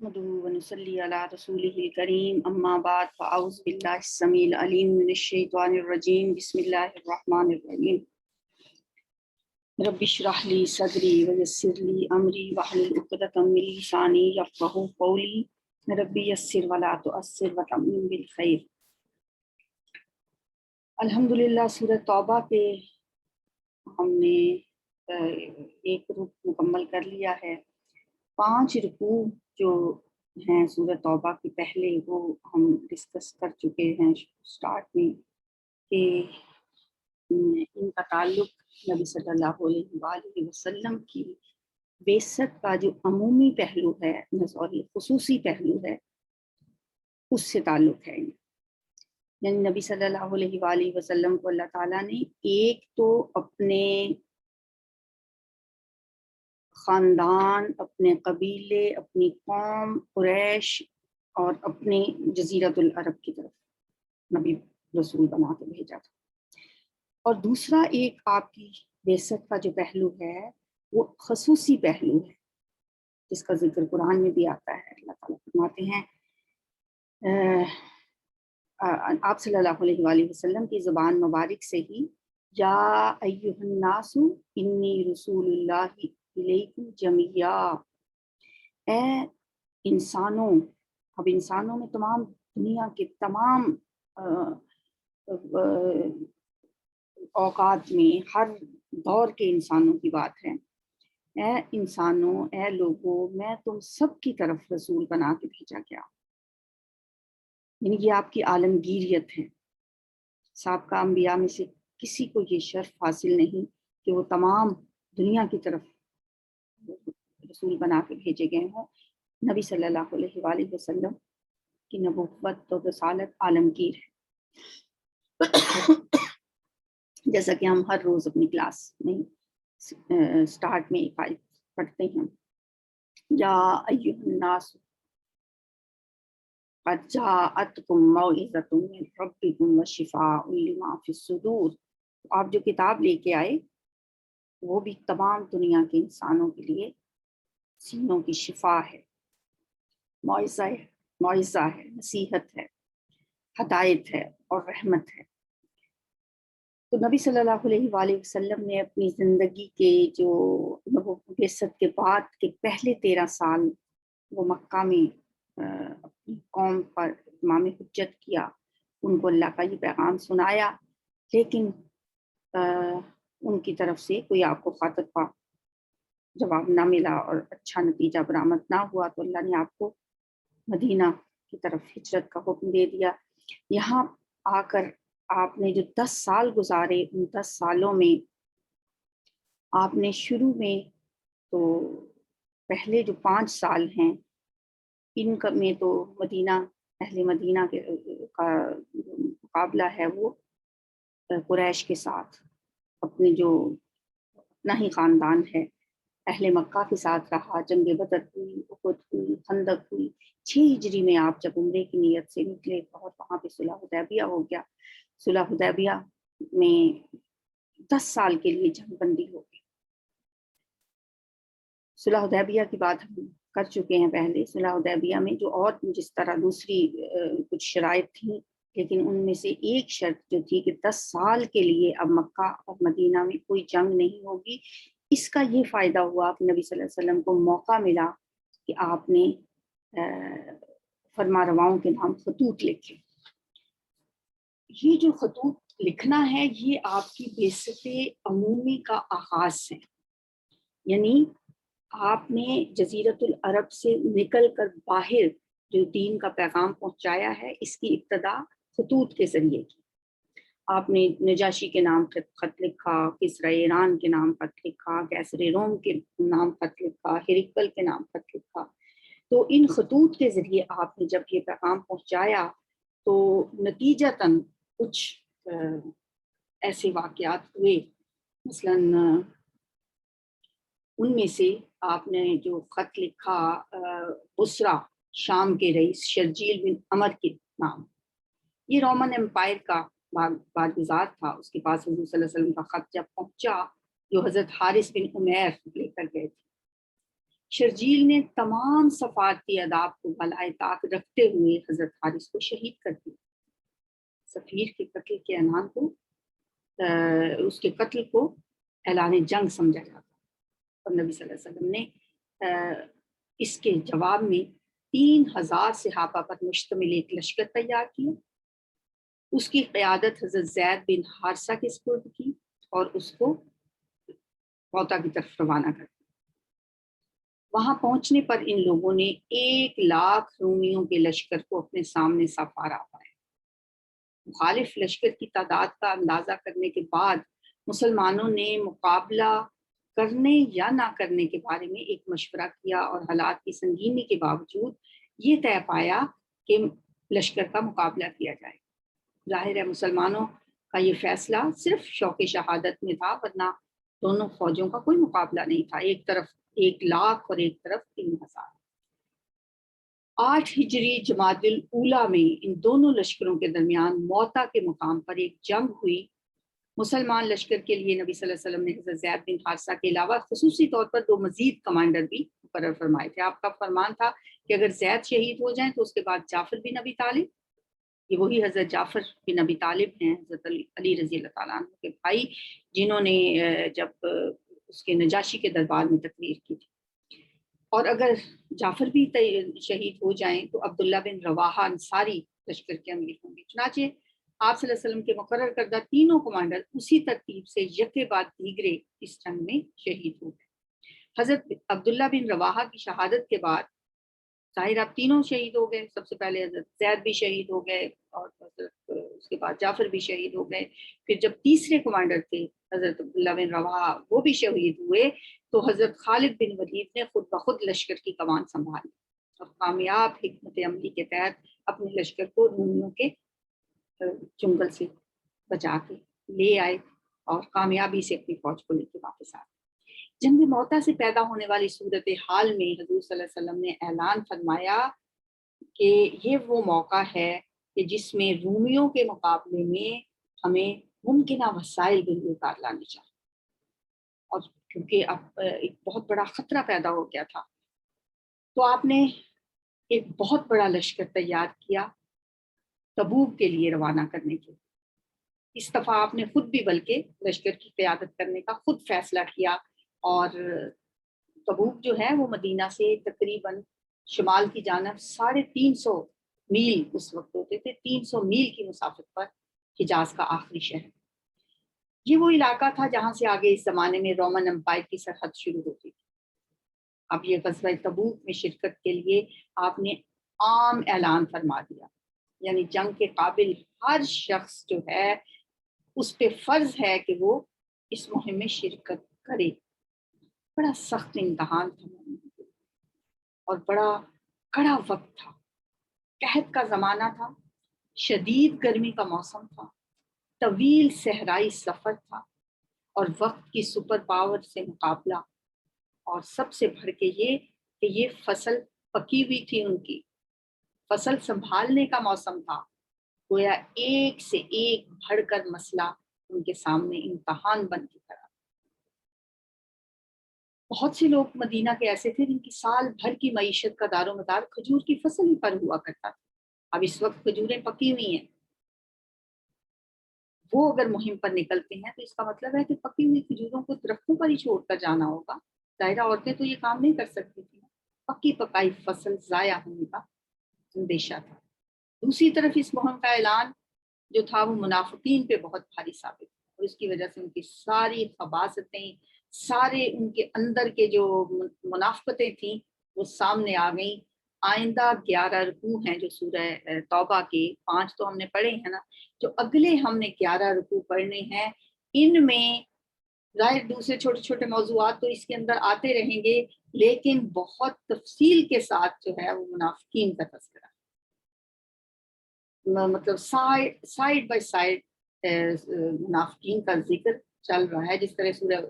نحمده ونصلي على رسوله الكريم اما بعد فاعوذ بالله السميع العليم من الشيطان الرجيم بسم الله الرحمن الرحيم رب اشرح لي صدري ويسر لي امري واحلل عقدة من لساني يفقهوا قولي رب يسر ولا تعسر وتمم بالخير۔ الحمدللہ سورہ توبہ کے ہم نے ایک رکوع مکمل کر لیا ہے۔ 5 رکوع جو ہیں سورہ توبہ کے پہلے وہ ہم ڈسکس کر چکے ہیں سٹارٹ میں کہ ان کا تعلق نبی صلی اللہ علیہ وآلہ وسلم کی بعثت کا جو عمومی پہلو ہے سوری خصوصی پہلو ہے اس سے تعلق ہے۔ یعنی نبی صلی اللہ علیہ وآلہ وسلم کو اللہ تعالیٰ نے ایک تو اپنے خاندان، اپنے قبیلے، اپنی قوم قریش اور اپنے جزیرۃ العرب کی طرف نبی رسول بنا کے بھیجا تھا، اور دوسرا ایک آپ کی بعثت کا جو پہلو ہے وہ خصوصی پہلو ہے جس کا ذکر قرآن میں بھی آتا ہے۔ اللہ تعالیٰ فرماتے ہیں آپ صلی اللہ علیہ وآلہ وسلم کی زبان مبارک سے ہی یا ایھا الناس انی رسول اللہ الیکم جمیعا، اے انسانوں، اب انسانوں میں تمام دنیا کے تمام اوقات میں ہر دور کے انسانوں کی بات ہے، اے انسانوں، اے لوگوں، میں تم سب کی طرف رسول بنا کے بھیجا گیا۔ یعنی یہ آپ کی عالمگیریت ہے۔ سابقہ انبیاء میں سے کسی کو یہ شرف حاصل نہیں کہ وہ تمام دنیا کی طرف رسول بنا کے بھیجے گئے ہوں۔ نبی صلی اللہ علیہ وآلہ وسلم کی نبوت و رسالت عالمگیر ہے۔ جیسا کہ ہم ہر روز اپنی کلاس میں سٹارٹ میں ایک آیت پڑھتے ہیں، یا ایھا الناس قد جاءتکم موعظۃ من ربکم وشفاء لما فی الصدور، آپ جو کتاب لے کے آئے وہ بھی تمام دنیا کے انسانوں کے لیے سینوں کی شفا ہے، موعظہ ہے، نصیحت ہے، ہدایت ہے اور رحمت ہے۔ تو نبی صلی اللہ علیہ وآلہ وسلم نے اپنی زندگی کے جو بعثت کے بعد کے پہلے 13 سال وہ مکہ میں اپنی قوم پر اتمام حجت کیا، ان کو اللہ کا یہ پیغام سنایا، لیکن ان کی طرف سے کوئی آپ کو خاطر کا جواب نہ ملا اور اچھا نتیجہ برآمد نہ ہوا، تو اللہ نے آپ کو مدینہ کی طرف ہجرت کا حکم دے دیا۔ یہاں آ کر آپ نے جو 10 سال گزارے، ان 10 سالوں میں آپ نے شروع میں تو پہلے جو 5 سال ہیں ان میں تو مدینہ اہل مدینہ کا مقابلہ ہے وہ قریش کے ساتھ، اپنے جو اپنا ہی خاندان ہے اہل مکہ کے ساتھ رہا۔ جنگ بدر ہوئی، احد ہوئی، خندق ہوئی۔ 6 ہجری میں آپ جب عمرے کی نیت سے نکلے اور وہاں پہ صلح حدیبیہ ہو گیا، صلح حدیبیہ میں 10 سال کے لیے جنگ بندی ہو گئی۔ صلح حدیبیہ کی بات ہم کر چکے ہیں پہلے۔ صلح حدیبیہ میں جو اور جس طرح دوسری کچھ شرائط تھیں، لیکن ان میں سے ایک شرط جو تھی کہ 10 سال کے لیے اب مکہ اور مدینہ میں کوئی جنگ نہیں ہوگی۔ اس کا یہ فائدہ ہوا کہ نبی صلی اللہ علیہ وسلم کو موقع ملا کہ آپ نے فرما رواؤں کے نام خطوط لکھے۔ یہ جو خطوط لکھنا ہے یہ آپ کی بعثت عمومی کا آغاز ہے، یعنی آپ نے جزیرۃ العرب سے نکل کر باہر جو دین کا پیغام پہنچایا ہے، اس کی ابتدا خطوط کے ذریعے کی۔ آپ نے نجاشی کے نام خط لکھا، کسرا ایران کے نام خط لکھا، کیسر روم کے نام خط لکھا، ہرقل کے نام خط لکھا۔ تو ان خطوط کے ذریعے آپ نے جب یہ پیغام پہنچایا تو نتیجتاً کچھ ایسے واقعات ہوئے، مثلاً ان میں سے آپ نے جو خط لکھا بصرہ شام کے رئیس شرجیل بن عمر کے نام، یہ رومن امپائر کا بادگزار تھا، اس کے پاس حضور صلی اللہ علیہ وسلم کا خط جب پہنچا جو حضرت حارث بن عمیر لے کر گئے تھے، شرجیل نے تمام سفارتی آداب کو بالائے طاق رکھتے ہوئے حضرت حارث کو شہید کر دیا۔ سفیر کے قتل کے اعلان کو اس کے قتل کو اعلان جنگ سمجھا جاتا، اور نبی صلی اللہ علیہ وسلم نے اس کے جواب میں 3000 صحابہ پر مشتمل ایک لشکر تیار کیا۔ اس کی قیادت حضرت زید بن حارثہ کے سپرد کی اور اس کو موتا کی طرف روانہ کر دیا۔ وہاں پہنچنے پر ان لوگوں نے 1,00,000 رومیوں کے لشکر کو اپنے سامنے سفارا پایا۔ مخالف لشکر کی تعداد کا اندازہ کرنے کے بعد مسلمانوں نے مقابلہ کرنے یا نہ کرنے کے بارے میں ایک مشورہ کیا اور حالات کی سنگینی کے باوجود یہ طے پایا کہ لشکر کا مقابلہ کیا جائے۔ ظاہر ہے مسلمانوں کا یہ فیصلہ صرف شوق شہادت میں تھا، ورنہ دونوں فوجوں کا کوئی مقابلہ نہیں تھا، ایک طرف 1,00,000 اور ایک طرف 3,000۔ 8 ہجری جمادی الاولیٰ میں ان دونوں لشکروں کے درمیان موتا کے مقام پر ایک جنگ ہوئی۔ مسلمان لشکر کے لیے نبی صلی اللہ علیہ وسلم نے حضرت زید بن حارثہ کے علاوہ خصوصی طور پر 2 مزید کمانڈر بھی مقرر فرمائے تھے۔ آپ کا فرمان تھا کہ اگر زید شہید ہو جائیں تو اس کے بعد جعفر بن ابی طالب، یہ وہی حضرت جعفر بن ابی طالب ہیں، حضرت علی رضی اللہ تعالیٰ عنہ کے بھائی، جنہوں نے جب اس کے نجاشی کے دربار میں تقریر کی تھی، اور اگر جعفر بھی شہید ہو جائیں تو عبداللہ بن رواحہ انصاری لشکر کے امیر ہوں گے۔ چنانچہ آپ صلی اللہ علیہ وسلم کے مقرر کردہ تینوں کمانڈر اسی ترتیب سے یکے بعد دیگرے اس جنگ میں شہید ہو گئے۔ حضرت عبداللہ بن رواحہ کی شہادت کے بعد ظاہر آپ تینوں شہید ہو گئے، سب سے پہلے حضرت زید بھی شہید ہو گئے اور حضرت اس کے بعد جعفر بھی شہید ہو گئے۔ پھر جب تیسرے کمانڈر تھے حضرت عبداللہ بن رواحہ، وہ بھی شہید ہوئے، تو حضرت خالد بن ولید نے خود بخود لشکر کی کمان سنبھالی اور کامیاب حکمت عملی کے تحت اپنے لشکر کو رومیوں کے جنگل سے بچا کے لے آئے اور کامیابی سے اپنی فوج کو لے کے واپس آئے۔ جنگ موتا سے پیدا ہونے والی صورتحال میں حضور صلی اللہ علیہ وسلم نے اعلان فرمایا کہ یہ وہ موقع ہے کہ جس میں رومیوں کے مقابلے میں ہمیں ممکنہ وسائل بے کار لانے چاہیے، اور کیونکہ اب ایک بہت بڑا خطرہ پیدا ہو گیا تھا، تو آپ نے ایک بہت بڑا لشکر تیار کیا تبوک کے لیے روانہ کرنے کے۔ اس دفعہ آپ نے خود بھی بلکہ لشکر کی قیادت کرنے کا خود فیصلہ کیا، اور تبوک جو ہے وہ مدینہ سے تقریباً شمال کی جانب 350 میل اس وقت ہوتے تھے، 300 میل کی مسافت پر حجاز کا آخری شہر۔ یہ وہ علاقہ تھا جہاں سے آگے اس زمانے میں رومن امپائر کی سرحد شروع ہوتی تھی۔ اب یہ غزوہ تبوک میں شرکت کے لیے آپ نے عام اعلان فرما دیا، یعنی جنگ کے قابل ہر شخص جو ہے اس پہ فرض ہے کہ وہ اس مہم میں شرکت کرے۔ بڑا سخت امتحان تھا اور بڑا کڑا وقت تھا، قحط کا زمانہ تھا، شدید گرمی کا موسم تھا، طویل صحرائی سفر تھا، اور وقت کی سپر پاور سے مقابلہ، اور سب سے بڑھ کے یہ کہ یہ فصل پکی ہوئی تھی، ان کی فصل سنبھالنے کا موسم تھا۔ گویا ایک سے ایک بڑھ کر مسئلہ ان کے سامنے امتحان بن کے کھڑا۔ بہت سے لوگ مدینہ کے ایسے تھے جن کی سال بھر کی معیشت کا دار و مدار کھجور کی فصل ہی پر ہوا کرتا تھا۔ اب اس وقت کھجوریں پکی ہوئی ہیں، وہ اگر مہم پر نکلتے ہیں تو اس کا مطلب ہے کہ پکی ہوئی کھجوروں کو درختوں پر ہی چھوڑ کر جانا ہوگا۔ ظاہرہ عورتیں تو یہ کام نہیں کر سکتی تھیں، پکی پکائی فصل ضائع ہونے کا اندیشہ تھا۔ دوسری طرف اس مہم کا اعلان جو تھا وہ منافقین پہ بہت بھاری ثابت ہے، اور اس کی وجہ سے ان کی ساری خباثتیں، سارے ان کے اندر کے جو منافقتیں تھیں وہ سامنے آ گئیں۔ آئندہ 11 رکوع ہیں جو سورہ توبہ کے 5 تو ہم نے پڑھے ہیں نا، جو اگلے ہم نے 11 رکوع پڑھنے ہیں، ان میں ظاہر دوسرے چھوٹے چھوٹے موضوعات تو اس کے اندر آتے رہیں گے، لیکن بہت تفصیل کے ساتھ جو ہے وہ منافقین کا تذکرہ، مطلب سائیڈ بائی سائیڈ منافقین کا ذکر چل رہا ہے۔ جس طرح سورہ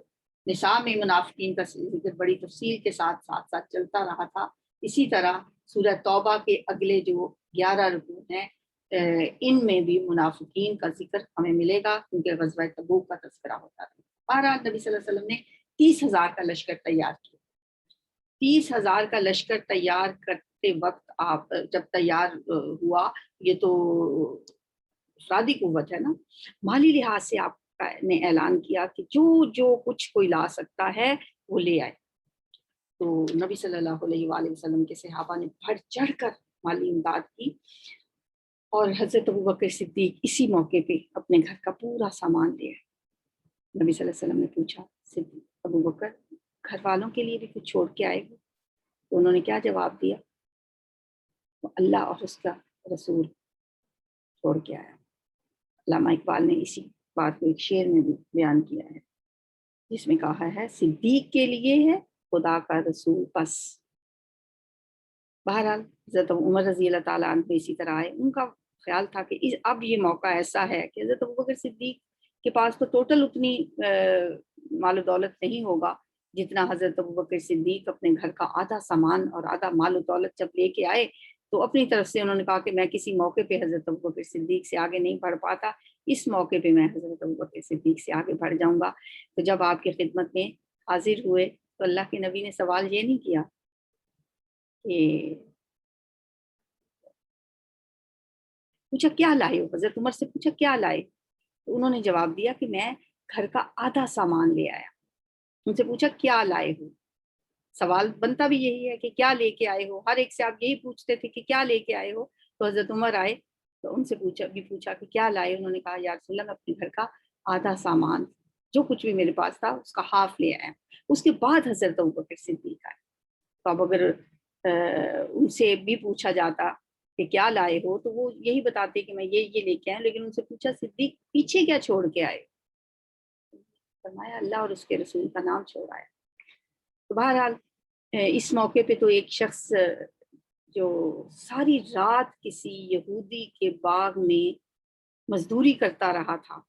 نساء میں منافقین کا ذکر بڑی تفصیل کے ساتھ ساتھ چلتا رہا تھا، اسی طرح سورہ توبہ کے اگلے جو 11 رکوع ہیں ان میں بھی منافقین کا ذکر ہمیں ملے گا، کیونکہ غزوہ تبوک کا تذکرہ ہوتا ہے۔ بہرحال نبی صلی اللہ علیہ وسلم نے 30,000 کا لشکر تیار کیا، 30,000 کا لشکر تیار کرتے وقت آپ جب تیار ہوا، یہ تو افرادی قوت ہے نا، مالی لحاظ سے آپ نے اعلان کیا کہ جو جو کچھ کوئی لا سکتا ہے وہ لے آئے. تو نبی صلی اللہ علیہ وآلہ وسلم کے صحابہ نے بڑھ چڑھ کر مالی امداد کی، اور حضرت ابوبکر صدیق اسی موقع پہ اپنے گھر کا پورا سامان لے آئے. نبی صلی اللہ علیہ وسلم نے پوچھا ابوبکر گھر والوں کے لیے بھی کچھ چھوڑ کے آئے ہو؟ تو انہوں نے کیا جواب دیا؟ اللہ اور اس کا رسول چھوڑ کے آیا. علامہ اقبال نے اسی بات کو ایک شعر میں بھی بیان کیا ہے، جس میں کہا ہے صدیق کے لیے ہے خدا کا رسول بس. بہرحال حضرت عمر رضی اللہ تعالیٰ عنہ اسی طرح آئے. ان کا خیال تھا کہ اب یہ موقع ایسا ہے کہ حضرت ابوبکر صدیق کے پاس تو ٹوٹل اتنی مال و دولت نہیں ہوگا جتنا حضرت ابوبکر صدیق اپنے گھر کا آدھا سامان اور آدھا مال و دولت جب لے کے آئے تو اپنی طرف سے انہوں نے کہا کہ میں کسی موقع پہ حضرت ابوبکر صدیق سے آگے نہیں بڑھ پاتا، اس موقع پہ میں حضرت ابوبکر صدیق سے آگے بڑھ جاؤں گا. تو جب آپ کی خدمت میں حاضر ہوئے تو اللہ کے نبی نے سوال یہ نہیں کیا کہ پوچھا کیا لائے ہو، حضرت عمر سے پوچھا کیا لائے، تو انہوں نے جواب دیا کہ میں گھر کا آدھا سامان لے آیا. ان سے پوچھا کیا لائے ہو، سوال بنتا بھی یہی ہے کہ کیا لے کے آئے ہو، ہر ایک سے آپ یہی پوچھتے تھے کہ کیا لے کے آئے ہو. تو حضرت عمر آئے تو ان سے پوچھا کہ کیا لائے، انہوں نے کہا یا رسول اللہ میں اپنے گھر کا آدھا سامان جو کچھ بھی میرے پاس تھا اس کا ہاف لے آیا. اس کے بعد حضرت ابوبکر صدیق آئے. تو اب اگر ان سے بھی پوچھا جاتا کہ کیا لائے ہو تو وہ یہی بتاتے کہ میں یہ لے کے آئے، لیکن ان سے پوچھا صدیق پیچھے کیا چھوڑ کے آئے، فرمایا اللہ اور اس کے رسول کا نام چھوڑ آیا. تو بہرحال اس موقع پہ تو ایک شخص جو ساری رات کسی یہودی کے باغ میں مزدوری کرتا رہا تھا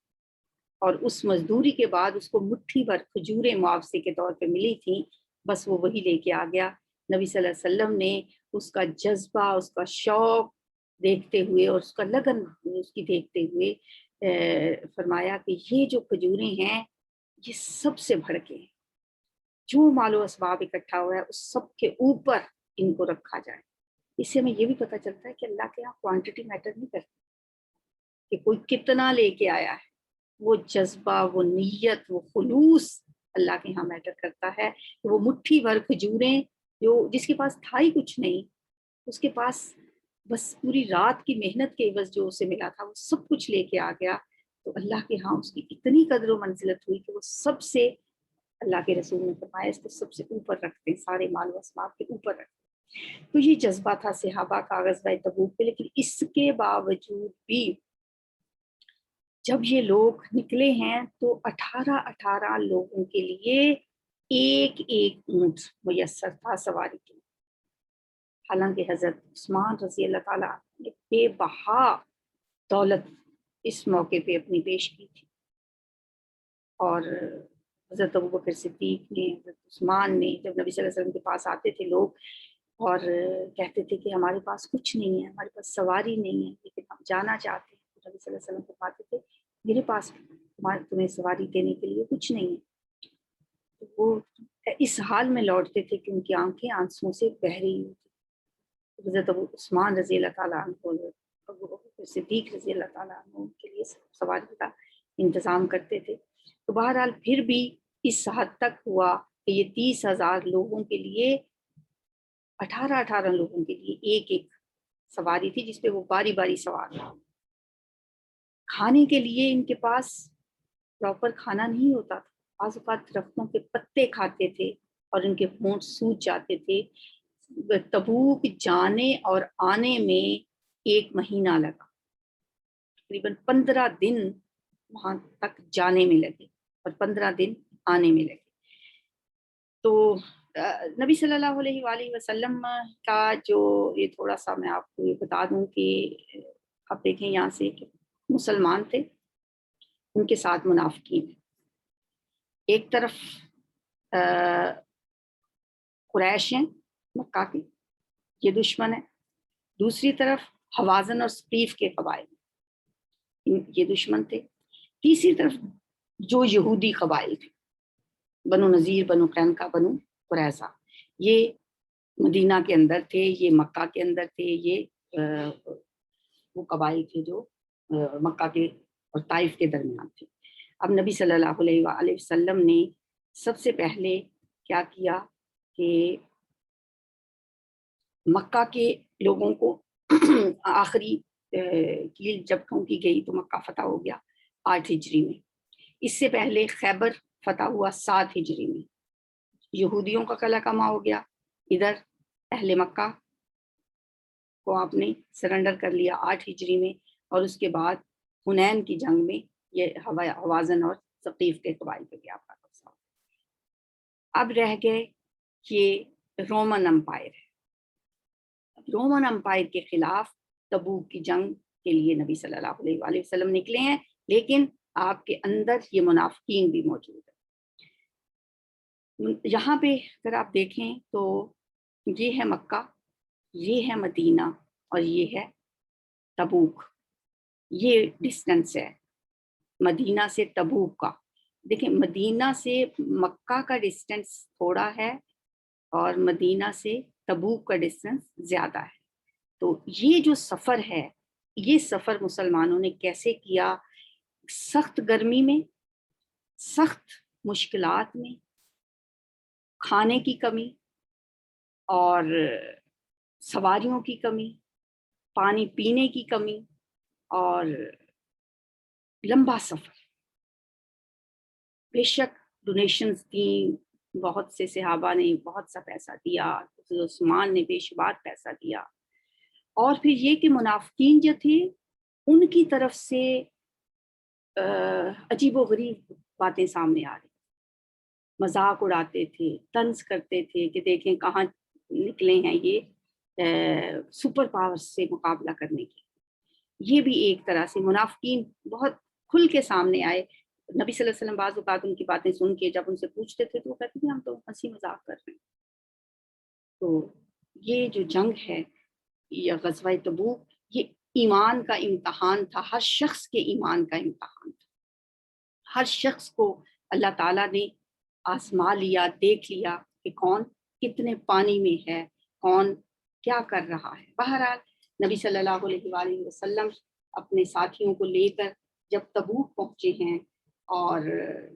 اور اس مزدوری کے بعد اس کو مٹھی بھر کھجوریں معاوضے کے طور پہ ملی تھیں، بس وہ وہی لے کے آ گیا. نبی صلی اللہ علیہ وسلم نے اس کا جذبہ، اس کا شوق دیکھتے ہوئے اور اس کا لگن اس کی دیکھتے ہوئے فرمایا کہ یہ جو کھجوریں ہیں یہ سب سے بڑھ کے ہیں، جو مال و اسباب اکٹھا ہوا ہے اس سب کے اوپر ان کو رکھا جائے. اس سے ہمیں یہ بھی پتہ چلتا ہے کہ اللہ کے یہاں کوانٹٹی میٹر نہیں کرتی کہ کوئی کتنا لے کے آیا ہے، وہ جذبہ، وہ نیت، وہ خلوص اللہ کے یہاں میٹر کرتا ہے. کہ وہ مٹھی بھر کھجوریں جو جس کے پاس تھا ہی کچھ نہیں، اس کے پاس بس پوری رات کی محنت کے عوض جو اسے ملا تھا وہ سب کچھ لے کے آ گیا، تو اللہ کے ہاں اس کی اتنی قدر و منزلت ہوئی کہ وہ سب سے، اللہ کے رسول نے فرمایا اس کو سب سے اوپر رکھتے، سارے مال و اسباب کے اوپر رکھتے. تو یہ جذبہ تھا صحابہ کا غزوہ تبوک پہ. لیکن اس کے باوجود بھی جب یہ لوگ نکلے ہیں تو 18 لوگوں کے لیے ایک اونٹ میسر تھا سواری کے. حالانکہ حضرت عثمان رضی اللہ تعالیٰ نے بے بہا دولت اس موقع پہ اپنی پیش کی تھی، اور حضرت ابوبکر صدیق نے، حضرت عثمان نے جب نبی صلی اللہ علیہ وسلم کے پاس آتے تھے لوگ اور کہتے تھے کہ ہمارے پاس کچھ نہیں ہے، ہمارے پاس سواری نہیں ہے لیکن ہم جانا چاہتے ہیں، تو نبی صلی اللہ علیہ وسلم فرماتے تھے میرے پاس تمہیں سواری دینے کے لیے کچھ نہیں ہے. تو وہ اس حال میں لوٹتے تھے کہ ان کی آنکھیں آنسوؤں سے بہہ رہی ہوتی. حضرت ابو عثمان رضی اللہ تعالیٰ عنہ، صدیق رضی اللہ تعالیٰ عنہ کے لیے سواری کا انتظام کرتے تھے. تو بہرحال پھر بھی اس حد تک ہوا کہ یہ 30,000 لوگوں کے لیے 18 لوگوں کے لیے ایک سواری تھی جس پہ وہ باری باری سوار تھا. کھانے کے لیے ان کے پاس پراپر کھانا نہیں ہوتا تھا، بعض اوقات درختوں کے پتے کھاتے تھے اور ان کے ہونٹ سوج جاتے تھے. تبوک جانے اور آنے میں 1 مہینہ لگا، تقریباً 15 دن وہاں تک جانے میں لگے اور 15 دن آنے میں لگے. تو نبی صلی اللہ علیہ وآلہ وسلم کا جو یہ تھوڑا سا میں آپ کو یہ بتا دوں کہ آپ دیکھیں یہاں سے کہ مسلمان تھے، ان کے ساتھ منافقین ہیں. ایک طرف قریش ہیں مکہ کی، یہ دشمن ہے. دوسری طرف حوازن اور ثقیف کے قبائل، یہ دشمن تھے. تیسری طرف جو یہودی قبائل تھے، بنو نذیر، بنو قینقاع، بنو قریظہ، یہ مدینہ کے اندر تھے، یہ مکہ کے اندر تھے، یہ وہ قبائل تھے جو مکہ کے اور طائف کے درمیان تھے۔ اب نبی صلی اللہ علیہ وآلہ وسلم نے سب سے پہلے کیا کیا کہ مکہ کے لوگوں کو آخری کیل جب ٹھونکی گئی تو مکہ فتح ہو گیا 8 ہجری میں۔ اس سے پہلے خیبر فتح ہوا 7 ہجری میں۔ یہودیوں کا قلعہ کما ہو گیا، ادھر اہل مکہ کو آپ نے سرنڈر کر لیا 8 ہجری میں، اور اس کے بعد حنین کی جنگ میں یہ حوازن اور ثقیف کے قبائل پہ بھی آپ کا قبضہ۔ اب رہ گئے یہ رومن امپائر ہے۔ رومن امپائر کے خلاف تبوک کی جنگ کے لیے نبی صلی اللہ علیہ وآلہ وسلم نکلے ہیں، لیکن آپ کے اندر یہ منافقین بھی موجود ہیں۔ یہاں پہ اگر آپ دیکھیں تو یہ ہے مکہ، یہ ہے مدینہ، اور یہ ہے تبوک۔ یہ ڈسٹینس ہے مدینہ سے تبوک کا۔ دیکھیں مدینہ سے مکہ کا ڈسٹینس تھوڑا ہے اور مدینہ سے تبوک کا ڈسٹینس زیادہ ہے۔ تو یہ جو سفر ہے، یہ سفر مسلمانوں نے کیسے کیا؟ سخت گرمی میں، سخت مشکلات میں، کھانے کی کمی اور سواریوں کی کمی، پانی پینے کی کمی اور لمبا سفر۔ بے شک ڈونیشنز دیں، بہت سے صحابہ نے بہت سا پیسہ دیا، عثمان نے بے شمار پیسہ دیا، اور پھر یہ کہ منافقین جو تھے ان کی طرف سے عجیب و غریب باتیں سامنے آ رہی، مذاق اڑاتے تھے، طنز کرتے تھے کہ دیکھیں کہاں نکلے ہیں یہ سپر پاور سے مقابلہ کرنے کی۔ یہ بھی ایک طرح سے منافقین بہت کھل کے سامنے آئے۔ نبی صلی اللہ علیہ وسلم بعض اوقات ان کی باتیں سن کے جب ان سے پوچھتے تھے تو وہ کہتے تھے ہم تو ہنسی مذاق کر رہے ہیں۔ تو یہ جو جنگ ہے یا غزوہ تبوک، یہ ایمان کا امتحان تھا، ہر شخص کے ایمان کا امتحان تھا۔ ہر شخص کو اللہ تعالیٰ نے آزما لیا، دیکھ لیا کہ کون کتنے پانی میں ہے، کون کیا کر رہا ہے۔ بہرحال نبی صلی اللہ علیہ وآلہ وسلم اپنے ساتھیوں کو لے کر جب تبوک پہنچے ہیں، اور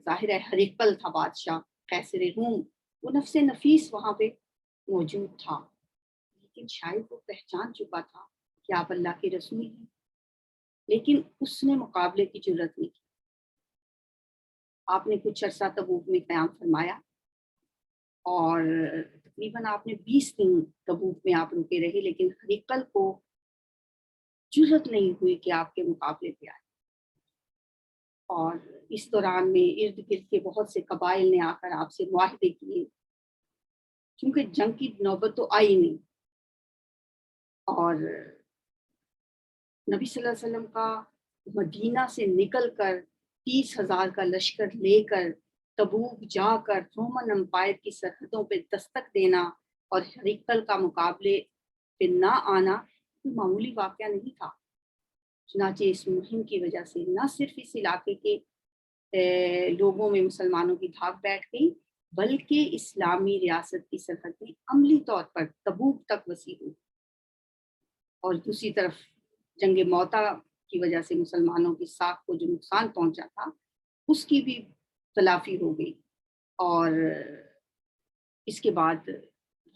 ظاہر ہے ہرقل تھا بادشاہ قیصر روم، وہ نفس نفیس وہاں پہ موجود تھا، لیکن شاید وہ پہچان چکا تھا کہ آپ اللہ کے رسول ہیں، لیکن اس نے مقابلے کی جرت نہیں کی۔ آپ نے کچھ عرصہ تبوک میں قیام فرمایا، اور تقریباً آپ نے 20 دن تبوک میں آپ رکے رہے، لیکن ہرقل کو جرت نہیں ہوئی کہ آپ کے مقابلے پہ آئے۔ اور اس دوران میں ارد گرد کے بہت سے قبائل نے آ کر آپ سے معاہدے کیے، کیونکہ جنگ کی نوبت تو آئی نہیں، اور نبی صلی اللہ علیہ وسلم کا مدینہ سے نکل کر 30,000 کا لشکر لے کر تبوک جا کر رومن امپائر کی سرحدوں پہ دستک دینا اور ہرقل کا مقابلے پہ نہ آنا کوئی معمولی واقعہ نہیں تھا۔ چنانچہ اس مہم کی وجہ سے نہ صرف اس علاقے کے لوگوں میں مسلمانوں کی دھاک بیٹھ گئی، بلکہ اسلامی ریاست کی سرحدیں عملی طور پر تبوک تک وسیع ہوئی، اور دوسری طرف جنگ موتا کی وجہ سے مسلمانوں کی ساکھ کو جو نقصان پہنچا تھا اس کی بھی تلافی ہو گئی۔ اور اس کے بعد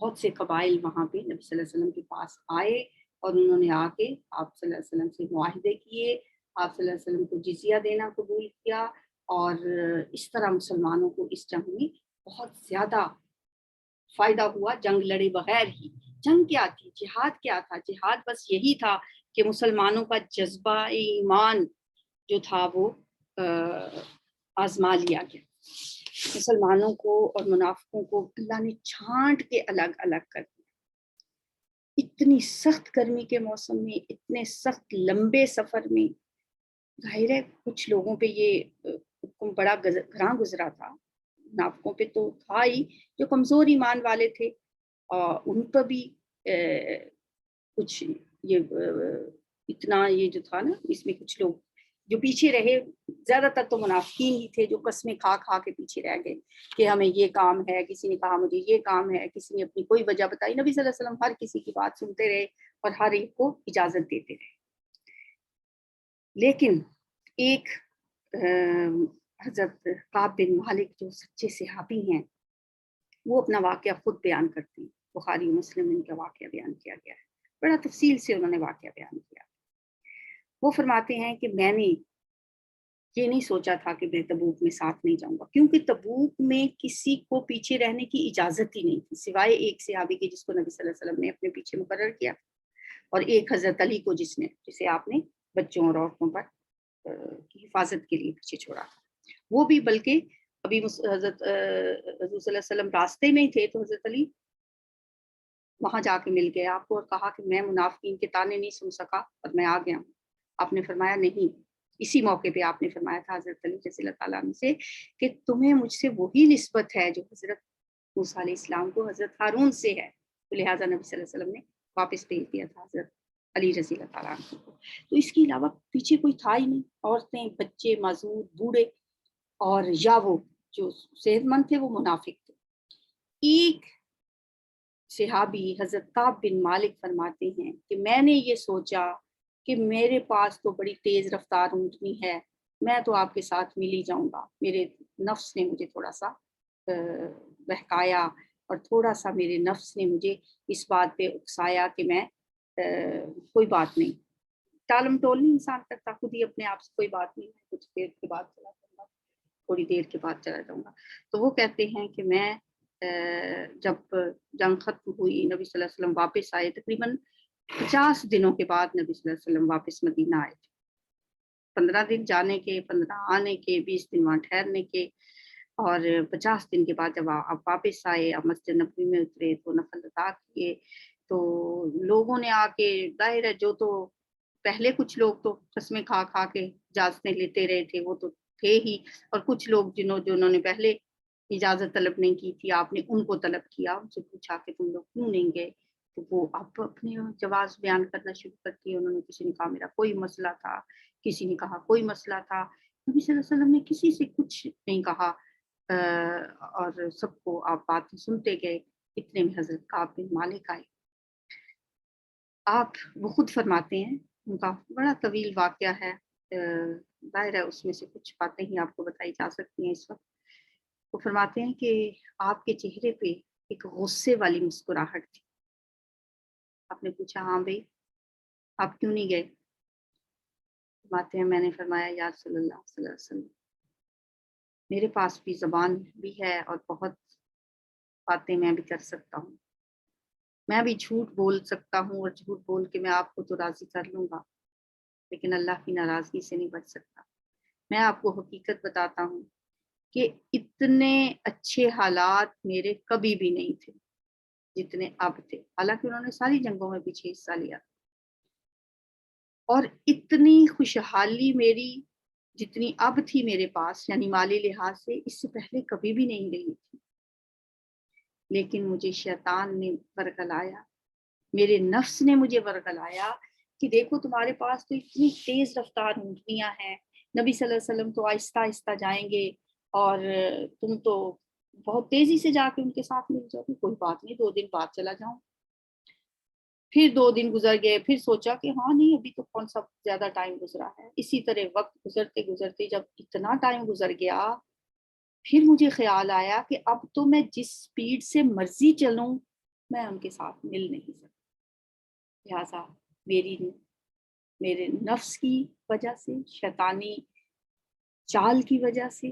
بہت سے قبائل وہاں پہ نبی صلی اللہ علیہ وسلم کے پاس آئے، اور انہوں نے آ کے آپ صلی اللہ علیہ وسلم سے معاہدے کیے، آپ صلی اللہ علیہ وسلم کو جزیہ دینا قبول کیا، اور اس طرح مسلمانوں کو اس جنگ میں بہت زیادہ فائدہ ہوا، جنگ لڑے بغیر ہی۔ جنگ کیا تھی؟ جہاد کیا تھا؟ جہاد بس یہی تھا کہ مسلمانوں کا جذبہ ایمان جو تھا وہ آزما لیا گیا۔ مسلمانوں کو اور منافقوں کو اللہ نے چھانٹ کے الگ الگ کر دیا۔ اتنی سخت گرمی کے موسم میں، اتنے سخت لمبے سفر میں، ظاہر ہے کچھ لوگوں پہ یہ حکم بڑا گراں گزرا تھا، منافقوں پہ تو تھا ہی، جو کمزور ایمان والے تھے اور ان پر بھی کچھ یہ اتنا یہ جو تھا نا، اس میں کچھ لوگ جو پیچھے رہے زیادہ تر تو منافقین ہی تھے، جو قسمیں کھا کھا کے پیچھے رہ گئے کہ ہمیں یہ کام ہے، کسی نے کہا مجھے یہ کام ہے، کسی نے اپنی کوئی وجہ بتائی، نبی صلی اللہ علیہ وسلم ہر کسی کی بات سنتے رہے اور ہر ایک کو اجازت دیتے رہے۔ لیکن ایک حضرت کعب بن مالک جو سچے صحابی ہیں، وہ اپنا واقعہ خود بیان کرتے ہیں، بخاری و مسلم ان کا واقعہ بیان کیا گیا ہے، بڑا تفصیل سے انہوں نے واقعہ بیان کیا۔ وہ فرماتے ہیں کہ میں نے یہ نہیں سوچا تھا کہ میں تبوک میں ساتھ نہیں جاؤں گا، کیونکہ تبوک میں کسی کو پیچھے رہنے کی اجازت ہی نہیں تھی سوائے ایک صحابی کے جس کو نبی صلی اللہ علیہ وسلم نے اپنے پیچھے مقرر کیا، اور ایک حضرت علی کو جسے آپ نے بچوں اور عورتوں پر کی حفاظت کے لیے پیچھے چھوڑا تھا۔ وہ بھی بلکہ ابھی حضرت حضور صلی اللہ علیہ وسلم راستے میں ہی تھے تو حضرت علی وہاں جا کے مل گئے آپ کو اور کہا کہ میں منافقین کے تانے نہیں سن سکا اور میں آ گیا ہوں۔ آپ نے فرمایا نہیں، اسی موقع پہ آپ نے فرمایا تھا حضرت علی رضی اللہ تعالیٰ عنہ سے کہ تمہیں مجھ سے وہی نسبت ہے جو حضرت موسیٰ علیہ السلام کو حضرت ہارون سے ہے، تو لہٰذا نبی صلی اللہ علیہ وسلم نے واپس بھیج دیا تھا حضرت علی رضی اللہ تعالیٰ عنہ کو۔ تو اس کے علاوہ پیچھے کوئی تھا ہی نہیں، عورتیں، بچے، معذور، بوڑھے، اور یا وہ جو صحت مند تھے وہ منافق تھے۔ ایک صحابی حضرت کعب بن مالک فرماتے ہیں کہ میں نے یہ سوچا کہ میرے پاس تو بڑی تیز رفتار اونٹنی ہے، میں تو آپ کے ساتھ مل ہی جاؤں گا۔ میرے نفس نے مجھے تھوڑا سا بہکایا اور تھوڑا سا میرے نفس نے مجھے اس بات پہ اکسایا کہ میں کوئی بات نہیں، ٹالم ٹول نہیں انسان کرتا، خود ہی اپنے آپ سے کوئی بات نہیں، کچھ دیر کے بعد چلا جاؤں گا، تھوڑی دیر کے بعد چلا جاؤں گا۔ تو وہ کہتے ہیں کہ میں جب جنگ ختم ہوئی، نبی صلی اللہ علیہ وسلم واپس آئے، تقریباً 50 دنوں کے بعد نبی صلی اللہ علیہ وسلم واپس مدینہ آئے تھے۔ 15 دن جانے کے، 15 آنے کے، 20 دن وہاں ٹھہرنے کے، اور 50 دن کے بعد جب آپ واپس آئے، آپ مسجد نبوی میں اترے تو نفل ادا کیے، تو لوگوں نے آ کے، ظاہر ہے جو تو پہلے کچھ لوگ تو قسمیں کھا کھا کے اجازتیں لیتے رہے تھے وہ تو تھے ہی، اور کچھ لوگ جنہوں نے پہلے اجازت طلب نہیں کی تھی، آپ نے ان کو طلب کیا، ان سے پوچھا کہ تم لوگ کیوں نہیں گئے، تو وہ اب اپنے جواز بیان کرنا شروع کر دیے۔ انہوں نے، کسی نے کہا میرا کوئی مسئلہ تھا، کسی نے کہا کوئی مسئلہ تھا، نبی صلی اللہ علیہ وسلم نے کسی سے کچھ نہیں کہا، اور سب کو آپ باتیں سنتے گئے۔ اتنے میں حضرت کعب بن مالک آئے۔ آپ وہ خود فرماتے ہیں، ان کا بڑا طویل واقعہ ہے، ظاہر ہے اس میں سے کچھ باتیں ہی آپ کو بتائی جا سکتی ہیں اس وقت۔ وہ فرماتے ہیں کہ آپ کے چہرے پہ ایک غصے والی مسکراہٹ تھی۔ آپ نے پوچھا ہاں بھائی آپ کیوں نہیں گئے؟ فرماتے ہیں میں نے فرمایا یا رسول اللہ صلی اللہ علیہ وسلم، میرے پاس بھی زبان بھی ہے اور بہت باتیں میں بھی کر سکتا ہوں، میں بھی جھوٹ بول سکتا ہوں اور جھوٹ بول کے میں آپ کو تو راضی کر لوں گا، لیکن اللہ کی ناراضگی سے نہیں بچ سکتا۔ میں آپ کو حقیقت بتاتا ہوں کہ اتنے اچھے حالات میرے کبھی بھی نہیں تھے جتنے اب تھے، حالانکہ انہوں نے ساری جنگوں میں پیچھے حصہ لیا، اور اتنی خوشحالی میری جتنی اب تھی میرے پاس، یعنی مالی لحاظ سے، اس سے پہلے کبھی بھی نہیں رہی تھی۔ لیکن مجھے شیطان نے ورگلایا، میرے نفس نے مجھے ورگلایا کہ دیکھو تمہارے پاس تو اتنی تیز رفتار اونٹنیاں ہیں، نبی صلی اللہ علیہ وسلم تو آہستہ آہستہ جائیں گے اور تم تو بہت تیزی سے جا کے ان کے ساتھ مل جاؤ گے، کوئی بات نہیں 2 دن بعد چلا جاؤں۔ پھر 2 دن گزر گئے، پھر سوچا کہ ہاں نہیں ابھی تو کون سا زیادہ ٹائم گزرا ہے۔ اسی طرح وقت گزرتے گزرتے جب اتنا ٹائم گزر گیا، پھر مجھے خیال آیا کہ اب تو میں جس سپیڈ سے مرضی چلوں میں ان کے ساتھ مل نہیں سکتی، لہٰذا میرے نفس کی وجہ سے، شیطانی چال کی وجہ سے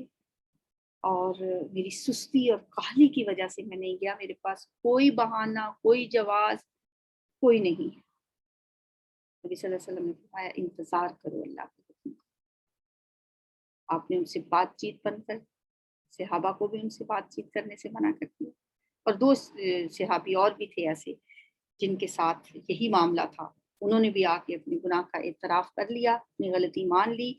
اور میری سستی اور کاہلی کی وجہ سے میں نہیں گیا۔ میرے پاس کوئی بہانہ، کوئی جواز کوئی نہیں ہے۔ نبی صلی اللہ علیہ وسلم نے فرمایا انتظار کرو اللہ کے حکم کا۔ آپ نے ان سے بات چیت بند کر، صحابہ کو بھی ان سے بات چیت کرنے سے منع کر دیا، اور 2 صحابی اور بھی تھے ایسے جن کے ساتھ یہی معاملہ تھا، انہوں نے بھی آ کے اپنے گناہ کا اعتراف کر لیا، اپنی غلطی مان لی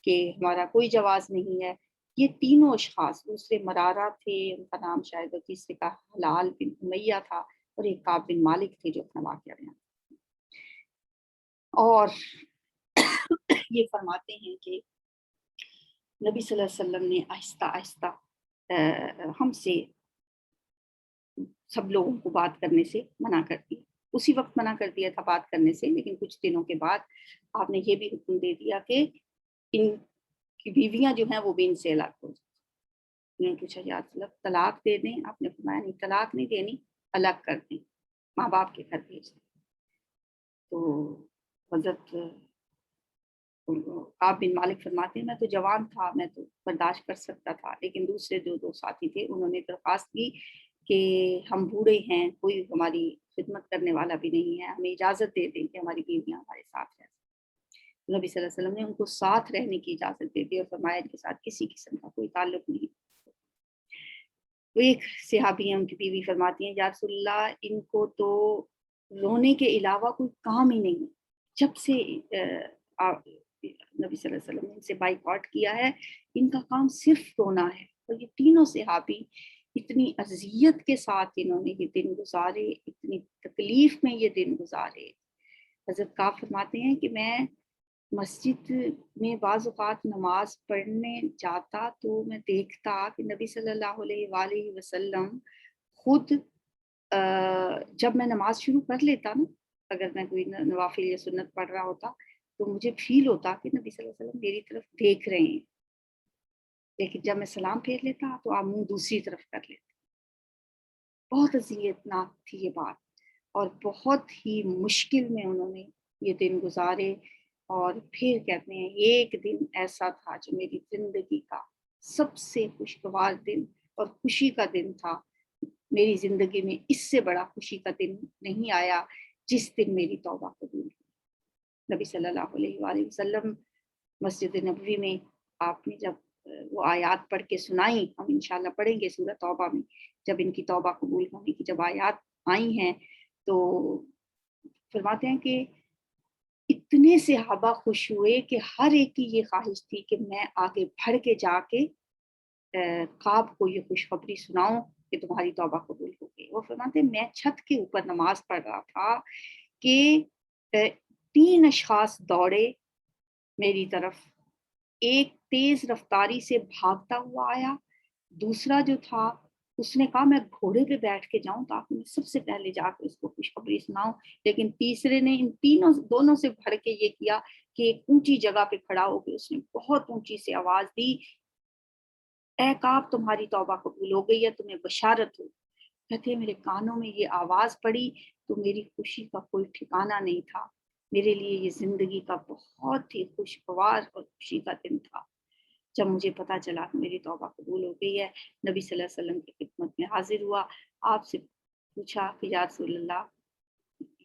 کہ ہمارا کوئی جواز نہیں ہے۔ یہ تینوں اشخاص، دوسرے مرارہ تھے ان کا نام شاید، اور تیسرے کا ہلال بن امیہ تھا، اور ایک کعب بن مالک تھے جو اپنا واقعہ بیان۔ اور یہ فرماتے ہیں کہ نبی صلی اللہ علیہ وسلم نے آہستہ آہستہ ہم سے سب لوگوں کو بات کرنے سے منع کر دیا. اسی وقت منع کر دیا تھا بات کرنے سے، لیکن کچھ دنوں کے بعد آپ نے یہ بھی حکم دے دیا کہ ان کی بیویاں جو ہیں وہ بھی ان سے الگ ہو جائیں. انہوں نے پوچھا یا رسول اللہ طلاق دے دیں؟ آپ نے فرمایا نہیں، طلاق نہیں دینی، الگ کر دیں، ماں باپ کے گھر بھیج دیں. تو حضرت آپ بن مالک فرماتے ہیں میں تو جوان تھا، میں تو برداشت کر سکتا تھا، لیکن دوسرے جو دو ساتھی تھے انہوں نے درخواست کی کہ ہم بوڑھے ہیں، کوئی ہماری خدمت کرنے والا بھی نہیں ہے، ہمیں اجازت دے دیں کہ ہماری بیویاں ہمارے ساتھ رہیں. نبی صلی اللہ علیہ وسلم نے ان کو ساتھ رہنے کی اجازت دے دی اور فرمایا ان کے ساتھ کسی قسم کا کوئی تعلق نہیں. وہ ایک صحابی ہیں، ان کی بیوی فرماتی ہیں یا رسول اللہ ان کو تو رونے کے علاوہ کوئی کام ہی نہیں ہے، جب سے نبی صلی اللہ علیہ وسلم نے ان سے بائیکاٹ کیا ہے ان کا کام صرف رونا ہے. اور یہ تینوں صحابی اتنی اذیت کے ساتھ انہوں نے یہ دن گزارے، اتنی تکلیف میں یہ دن گزارے. حضرت کعب فرماتے ہیں کہ میں مسجد میں بعض اوقات نماز پڑھنے جاتا تو میں دیکھتا کہ نبی صلی اللہ علیہ وآلہ وسلم خود جب میں نماز شروع کر لیتا نا، اگر میں کوئی نوافل یا سنت پڑھ رہا ہوتا تو مجھے فیل ہوتا کہ نبی صلی اللہ علیہ وسلم میری طرف دیکھ رہے ہیں، لیکن جب میں سلام پھیر لیتا تو آپ منہ دوسری طرف کر لیتے. بہت اذیتناک تھی یہ بات، اور بہت ہی مشکل میں انہوں نے یہ دن گزارے. اور پھر کہتے ہیں ایک دن ایسا تھا جو میری زندگی کا سب سے خوشگوار دن اور خوشی کا دن تھا. میری زندگی میں اس سے بڑا خوشی کا دن نہیں آیا جس دن میری توبہ قبول ہوئی. نبی صلی اللہ علیہ وآلہ وسلم مسجد نبوی میں آپ نے جب وہ آیات پڑھ کے سنائیں، ہم انشاءاللہ پڑھیں گے سورہ توبہ میں، جب ان کی توبہ قبول ہونے کی جب آیات آئی ہیں تو فرماتے ہیں کہ اتنے صحابہ خوش ہوئے کہ ہر ایک کی یہ خواہش تھی کہ میں آگے بڑھ کے جا کے کعب کو یہ خوشخبری سناؤں کہ تمہاری توبہ قبول ہو گئی. وہ فرماتے ہیں میں چھت کے اوپر نماز پڑھ رہا تھا کہ 3 اشخاص دوڑے میری طرف، ایک تیز رفتاری سے بھاگتا ہوا آیا، دوسرا جو تھا اس نے کہا میں گھوڑے پہ بیٹھ کے جاؤں تاکہ میں سب سے پہلے جا کے اس کو خوشخبری سناؤں، لیکن تیسرے نے ان دونوں سے بڑھ کے یہ کیا کہ ایک اونچی جگہ پہ کھڑا ہو کے اس نے بہت اونچی سے آواز دی اے کعب تمہاری توبہ قبول ہو گئی ہے، تمہیں بشارت ہو. کہتے میرے کانوں میں یہ آواز پڑی تو میری خوشی کا کوئی ٹھکانہ نہیں تھا. میرے لیے یہ زندگی کا بہت ہی خوشگوار اور خوشی کا دن تھا جب مجھے پتا چلا کہ میری توبہ قبول ہو گئی ہے. نبی صلی اللہ علیہ وسلم کی خدمت میں حاضر ہوا، آپ سے پوچھا کہ یا رسول اللہ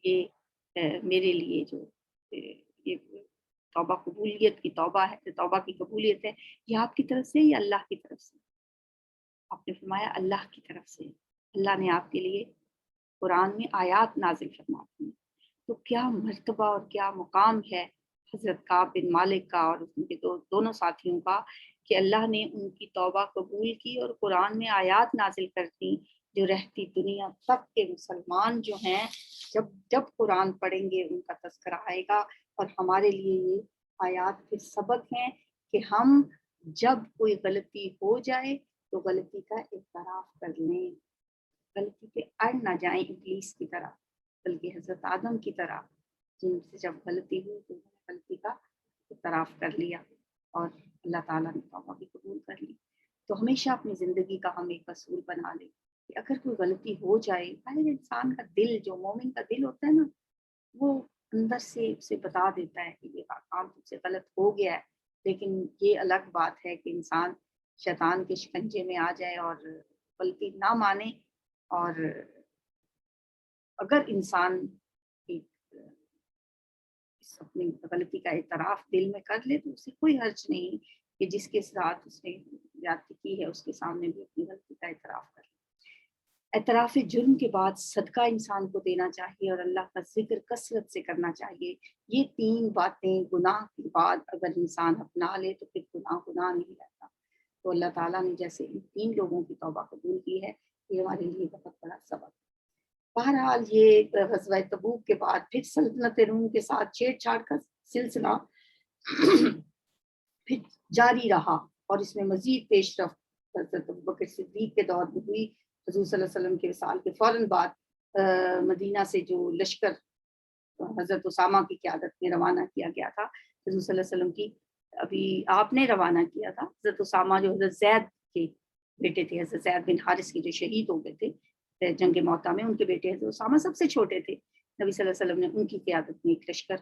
یہ میرے لیے جو یہ توبہ قبولیت کی توبہ ہے، توبہ کی قبولیت ہے، یہ آپ کی طرف سے یا اللہ کی طرف سے؟ آپ نے فرمایا اللہ کی طرف سے، اللہ نے آپ کے لیے قرآن میں آیات نازل فرماتی ہیں. تو کیا مرتبہ اور کیا مقام ہے حضرت کعب بن مالک کا اور ان کے دونوں ساتھیوں کا کہ اللہ نے ان کی توبہ قبول کی اور قرآن میں آیات نازل کر دی جو رہتی دنیا تک کے مسلمان جو ہیں جب قرآن پڑھیں گے ان کا تذکرہ آئے گا. اور ہمارے لیے یہ آیات کے سبق ہیں کہ ہم جب کوئی غلطی ہو جائے تو غلطی کا اعتراف کر لیں، غلطی پہ اڑ نہ جائیں ابلیس کی طرح، بلکہ حضرت آدم کی طرح جن سے جب غلطی ہوئی تو انہوں نے غلطی کا اعتراف کر لیا اور اللہ تعالیٰ نے توبہ بھی قبول کر لی. تو ہمیشہ اپنی زندگی کا ہم ایک اصول بنا لیں کہ اگر کوئی غلطی ہو جائے، ہر انسان کا دل، جو مومن کا دل ہوتا ہے نا، وہ اندر سے اسے بتا دیتا ہے کہ یہ کام تم سے غلط ہو گیا ہے. لیکن یہ الگ بات ہے کہ انسان شیطان کے شکنجے میں آ جائے اور غلطی نہ مانے. اور اگر انسان اپنی غلطی کا اعتراف دل میں کر لے تو اسے کوئی حرج نہیں کہ جس کے ساتھ اس نے زیادتی کی ہے اس کے سامنے بھی اپنی غلطی کا اعتراف کر لے. اعتراف جرم کے بعد صدقہ انسان کو دینا چاہیے اور اللہ کا ذکر کثرت سے کرنا چاہیے. یہ 3 باتیں گناہ کے بعد اگر انسان اپنا لے تو پھر گناہ نہیں رہتا. تو اللہ تعالیٰ نے جیسے ان 3 لوگوں کی توبہ قبول کی ہے، یہ ہمارے لیے بہت بڑا سبق. بہرحال یہ غزوہ تبوک کے بعد پھر سلطنت روم کے ساتھ چھیڑ چھاڑ کا سلسلہ پھر جاری رہا اور اس میں مزید پیش رفت حضرت ابوبکر صدیق کے دور میں ہوئی۔ حضور صلی اللہ علیہ وسلم کے وصال کے فوراً بعد مدینہ سے جو لشکر حضرت اسامہ کی قیادت میں روانہ کیا گیا تھا، حضور صلی اللہ علیہ وسلم کی ابھی آپ نے روانہ کیا تھا۔ حضرت اسامہ جو حضرت زید کے بیٹے تھے، حضرت زید بن حارث کے جو شہید ہو گئے تھے جنگ موطا میں، ان کے بیٹے حضرت اسامہ سب سے چھوٹے تھے۔ نبی صلی اللہ علیہ وسلم نے ان کی قیادت میں ایک لشکر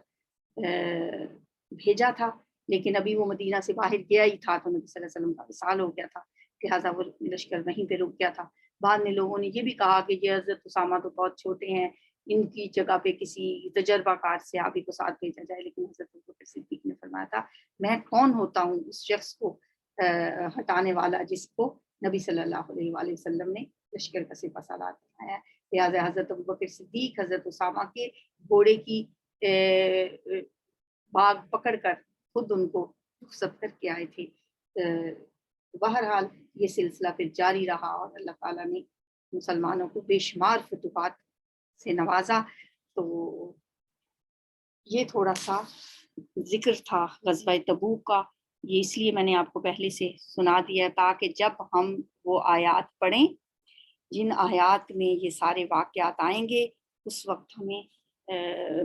بھیجا تھا، لیکن ابھی وہ مدینہ سے باہر گیا ہی تھا تو نبی صلی اللہ علیہ وسلم کا وصال ہو گیا تھا، لہٰذا وہ لشکر وہیں پہ رک گیا تھا۔ بعد میں لوگوں نے یہ بھی کہا کہ یہ حضرت اسامہ تو بہت چھوٹے ہیں، ان کی جگہ پہ کسی تجربہ کار صحابی کو ساتھ بھیجا جائے، لیکن حضرت ابوبکر صدیق نے فرمایا تھا میں کون ہوتا ہوں اس شخص کو ہٹانے والا جس کو نبی صلی اللہ علیہ وآلہ وسلم نے لشکر کا سپہ سالار بنایا ہے۔ لہٰذا حضرت ابوبکر صدیق حضرت اسامہ کے گھوڑے کی باغ پکڑ کر خود ان کو رخصت کر کے آئے تھے۔ بہرحال یہ سلسلہ پھر جاری رہا اور اللہ تعالیٰ نے مسلمانوں کو بے شمار فتوحات سے نوازا۔ تو یہ تھوڑا سا ذکر تھا غزوہ تبوک کا، یہ اس لیے میں نے آپ کو پہلے سے سنا دیا تاکہ جب ہم وہ آیات پڑھیں جن آیات میں یہ سارے واقعات آئیں گے اس وقت ہمیں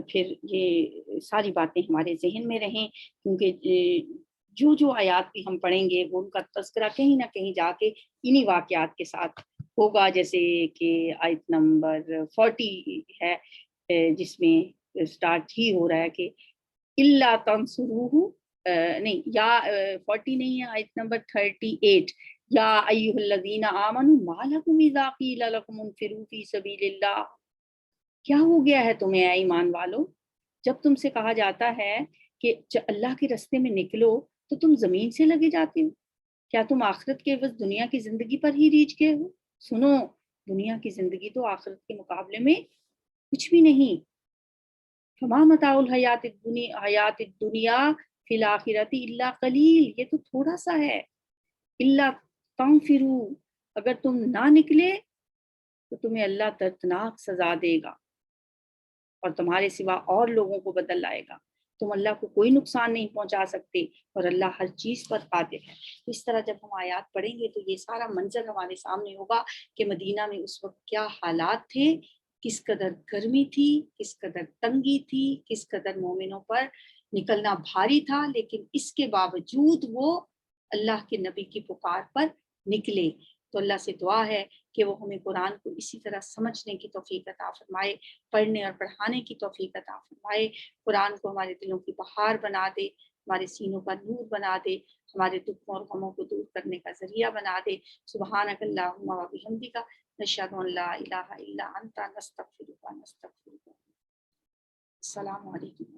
پھر یہ ساری باتیں ہمارے ذہن میں رہیں، کیونکہ جو آیات بھی ہم پڑھیں گے وہ ان کا تذکرہ کہیں نہ کہیں جا کے انہی واقعات کے ساتھ ہوگا، جیسے کہ آیت نمبر 40 ہے جس میں سٹارٹ ہی ہو رہا ہے کہ اللہ تنصروہ نہیں، یا 40 نہیں ہے، آیت نمبر 38 یا ایھا الذین آمنوا ما لکم اذا قیل لکم انفروا فی سبیل اللہ، کیا ہو گیا ہے تمہیں اے ایمان والو جب تم سے کہا جاتا ہے کہ اللہ کے راستے میں نکلو تو تم زمین سے لگے جاتے ہو، کیا تم آخرت کے عوض دنیا کی زندگی پر ہی ریجھ گئے ہو؟ سنو، دنیا کی زندگی تو آخرت کے مقابلے میں کچھ بھی نہیں۔ فما متاع الحیات الدنیا فی الآخرۃ الا قلیل، یہ تو تھوڑا سا ہے۔ الا تنفروا، اگر تم نہ نکلے تو تمہیں اللہ دردناک سزا دے گا اور تمہارے سوا اور لوگوں کو بدل لائے گا، تم اللہ کو کوئی نقصان نہیں پہنچا سکتے اور اللہ ہر چیز پر قادر ہے۔ اس طرح جب ہم آیات پڑھیں گے تو یہ سارا منظر ہمارے سامنے ہوگا کہ مدینہ میں اس وقت کیا حالات تھے، کس قدر گرمی تھی، کس قدر تنگی تھی، کس قدر مومنوں پر نکلنا بھاری تھا، لیکن اس کے باوجود وہ اللہ کے نبی کی پکار پر نکلے۔ تو اللہ سے دعا ہے کہ وہ ہمیں قرآن کو اسی طرح سمجھنے کی توفیق عطا فرمائے، پڑھنے اور پڑھانے کی توفیق عطا فرمائے، قرآن کو ہمارے دلوں کی بہار بنا دے، ہمارے سینوں کا نور بنا دے، ہمارے دکھوں اور غموں کو دور کرنے کا ذریعہ بنا دے۔ سبحانک اللہم و بحمدک، نشہد ان لا الہ الا انت، نستغفرک و نستغفرک۔ السلام علیکم۔